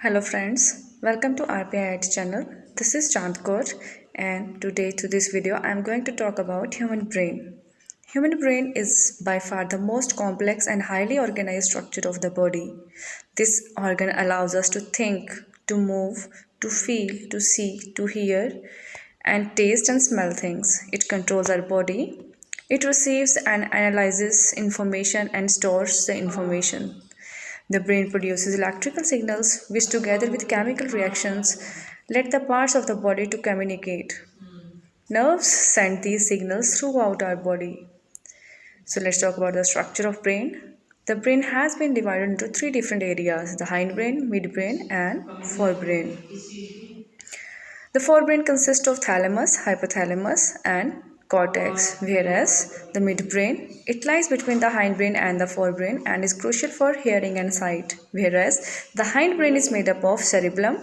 Hello friends, welcome to RPIIT channel. This is Kaur, and today to this video I am going to talk about human brain. Human brain is by far the most complex and highly organized structure of the body. This organ allows us to think, to move, to feel, to see, to hear and taste and smell things. It controls our body. It receives and analyzes information and stores the information. The brain produces electrical signals which together with chemical reactions let the parts of the body to communicate. Nerves send these signals throughout our body. So let's talk about the structure of brain. The brain has been divided into three different areas: the hindbrain, midbrain and forebrain. The forebrain consists of thalamus, hypothalamus and cortex, whereas the midbrain, it lies between the hindbrain and the forebrain and is crucial for hearing and sight, whereas the hindbrain is made up of cerebellum,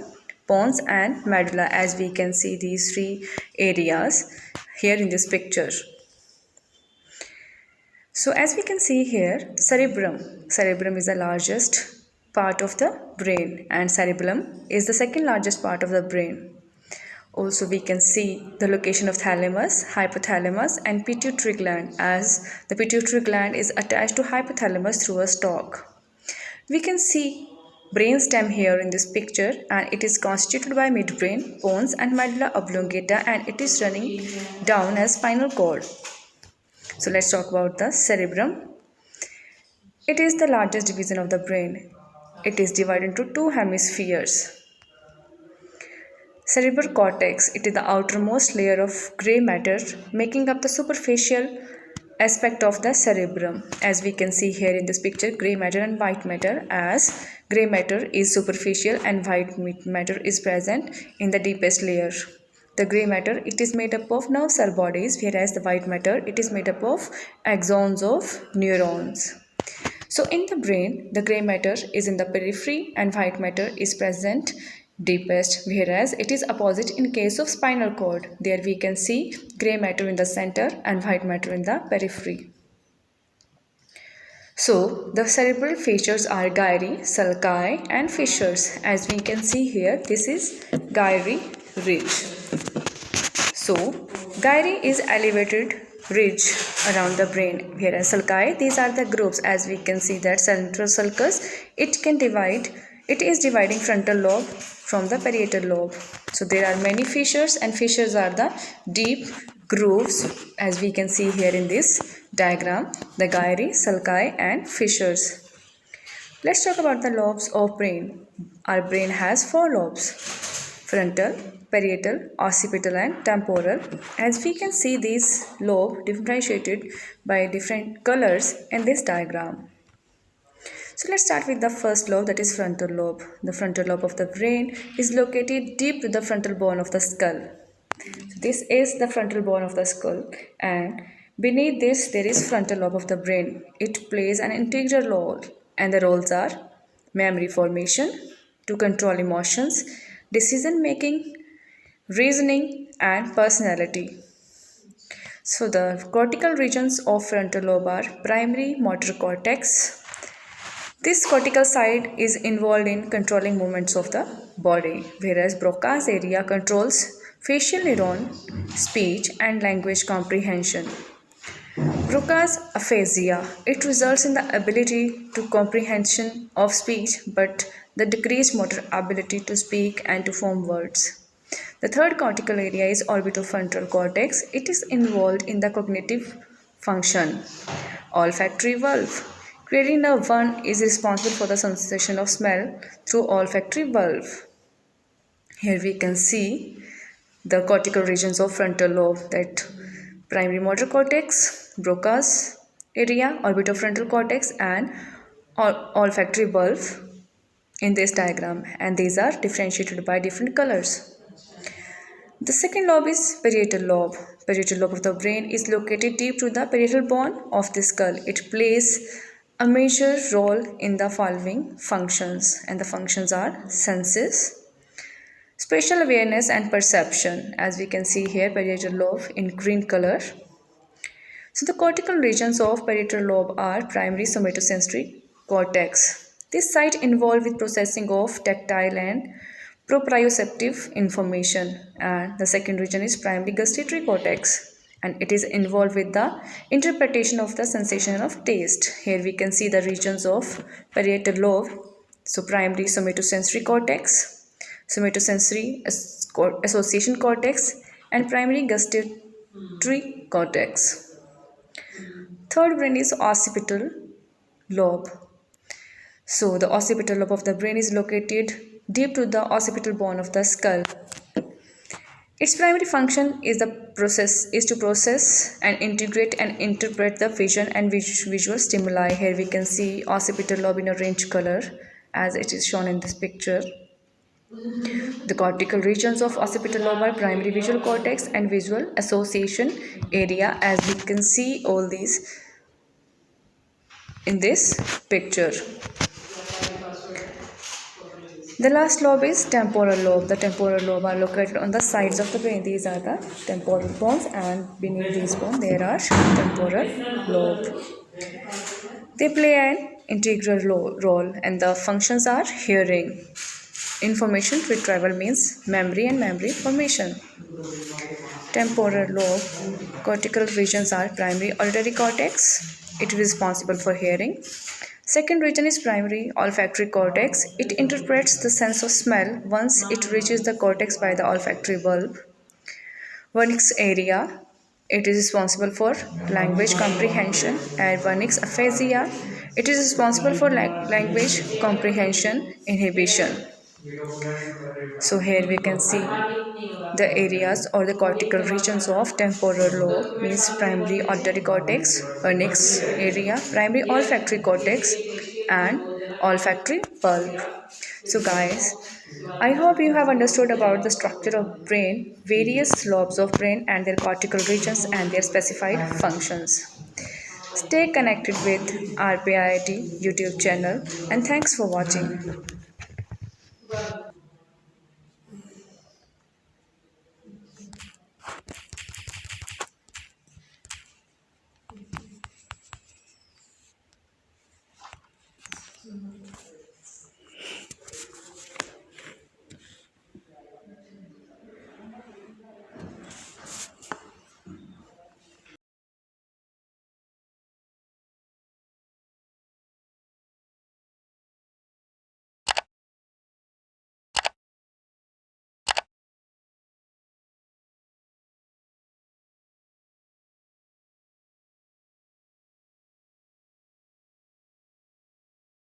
pons and medulla, as we can see these three areas here in this picture. So as we can see here, cerebrum is the largest part of the brain and cerebellum is the second largest part of the brain. Also we can see the location of thalamus, hypothalamus and pituitary gland, as the pituitary gland is attached to hypothalamus through a stalk. We can see brainstem here in this picture, and it is constituted by midbrain, pons and medulla oblongata, and it is running down as spinal cord. So let's talk about the cerebrum. It is the largest division of the brain. It is divided into two hemispheres. Cerebral cortex, it is the outermost layer of grey matter making up the superficial aspect of the cerebrum. As we can see here in this picture, grey matter and white matter, as grey matter is superficial and white matter is present in the deepest layer. The grey matter, it is made up of nerve cell bodies, whereas the white matter, it is made up of axons of neurons. So in the brain, the grey matter is in the periphery and white matter is present deepest, whereas it is opposite in case of spinal cord. There we can see grey matter in the center and white matter in the periphery. So the cerebral features are gyri, sulci and fissures. As we can see here, this is gyri ridge. So gyri is elevated ridge around the brain, whereas sulci, these are the groups. As we can see that central sulcus, it is dividing frontal lobe from the parietal lobe. So there are many fissures, and fissures are the deep grooves, as we can see here in this diagram, the gyri, sulci and fissures. Let's talk about the lobes of brain. Our brain has four lobes: frontal, parietal, occipital and temporal. As we can see these lobes differentiated by different colors in this diagram. So let's start with the first lobe, that is frontal lobe. The frontal lobe of the brain is located deep to the frontal bone of the skull. So this is the frontal bone of the skull, and beneath this there is frontal lobe of the brain. It plays an integral role, and the roles are memory formation, to control emotions, decision making, reasoning and personality. So the cortical regions of frontal lobe are primary motor cortex. This cortical side is involved in controlling movements of the body, whereas Broca's area controls facial neuron, speech and language comprehension. Broca's aphasia, it results in the ability to comprehension of speech but the decreased motor ability to speak and to form words. The third cortical area is orbitofrontal cortex. It is involved in the cognitive function. Olfactory valve. Cranial nerve 1 is responsible for the sensation of smell through olfactory valve. Here we can see the cortical regions of frontal lobe, that primary motor cortex, Broca's area, orbitofrontal cortex and olfactory valve in this diagram, and these are differentiated by different colors. The second lobe is parietal lobe. Parietal lobe of the brain is located deep to the parietal bone of the skull. It plays a major role in the following functions, and the functions are senses, spatial awareness and perception. As we can see here, parietal lobe in green color. So the cortical regions of parietal lobe are primary somatosensory cortex. This site involved with processing of tactile and proprioceptive information, and the second region is primary gustatory cortex, and it is involved with the interpretation of the sensation of taste. Here we can see the regions of parietal lobe, so primary somatosensory cortex, somatosensory association cortex, and primary gustatory cortex. Third brain is occipital lobe. So the occipital lobe of the brain is located deep to the occipital bone of the skull. Its primary function is to process and integrate and interpret the vision and visual stimuli. Here we can see occipital lobe in orange color as it is shown in this picture. The cortical regions of occipital lobe are primary visual cortex and visual association area, as we can see all these in this picture. The last lobe is temporal lobe. The temporal lobe are located on the sides of the brain. These are the temporal bones, and beneath these bones there are temporal lobe. They play an integral role, and the functions are hearing, information retrieval means memory and memory formation. Temporal lobe cortical regions are primary auditory cortex. It is responsible for hearing. Second region is primary olfactory cortex. It interprets the sense of smell once it reaches the cortex by the olfactory bulb. Vernix area. It is responsible for language comprehension, and vernix aphasia. It is responsible for language comprehension inhibition. So here we can see the areas or the cortical regions of temporal lobe means primary auditory cortex, vernix area, primary olfactory cortex, and olfactory bulb. So guys, I hope you have understood about the structure of brain, various lobes of brain and their cortical regions and their specified functions. Stay connected with RPIIT YouTube channel, and thanks for watching.